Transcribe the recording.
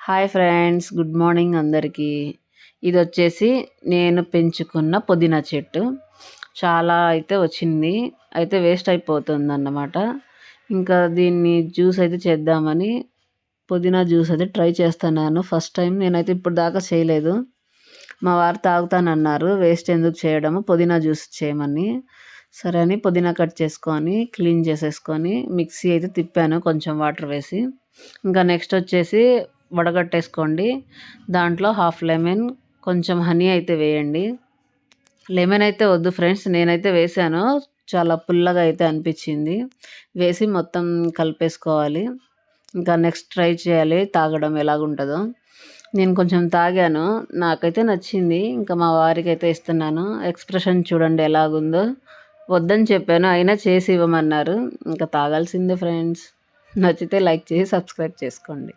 Hi friends, good morning అందరికీ. ఇదొచ్చేసి నేను పెంచుకున్న పుదీనా చెట్టు. చాలా అయితే వచ్చింది. అయితే వేస్ట్ అయిపోతుందన్నమాట. ఇంకా దీన్ని జ్యూస్ అయితే చేద్దామని పుదీనా జ్యూస్ అయితే ట్రై చేస్తున్నాను. ఫస్ట్ టైం నేనైతే ఇప్పుడు దాకా చేయలేదు. మా వారు తాగుతానన్నారు. వేస్ట్ ఎందుకు చేయడము, పుదీనా జ్యూస్ చేయమని. సరే అని పుదీనా కట్ చేసుకొని, క్లీన్ చేసేసుకొని, మిక్సీ అయితే తిప్పాను కొంచెం వాటర్ వేసి. ఇంకా నెక్స్ట్ వచ్చేసి వడగట్టేసుకోండి. దాంట్లో హాఫ్ లెమన్, కొంచెం హనీ అయితే వేయండి. లెమన్ అయితే వద్దు ఫ్రెండ్స్, నేనైతే వేసాను. చాలా పుల్లగా అయితే అనిపించింది. వేసి మొత్తం కలిపేసుకోవాలి. ఇంకా నెక్స్ట్ ట్రై చేయాలి తాగడం ఎలాగుంటుందో. నేను కొంచెం తాగాను. నాకైతే నచ్చింది. ఇంకా మా వారికైతే ఇస్తున్నాను. ఎక్స్‌ప్రెషన్ చూడండి ఎలాగుందో. వద్దని చెప్పాను. అయినా చేసి ఇవ్వమన్నారు. ఇంకా తాగాల్సిందే ఫ్రెండ్స్. నచ్చితే లైక్ చేసి సబ్స్క్రైబ్ చేసుకోండి.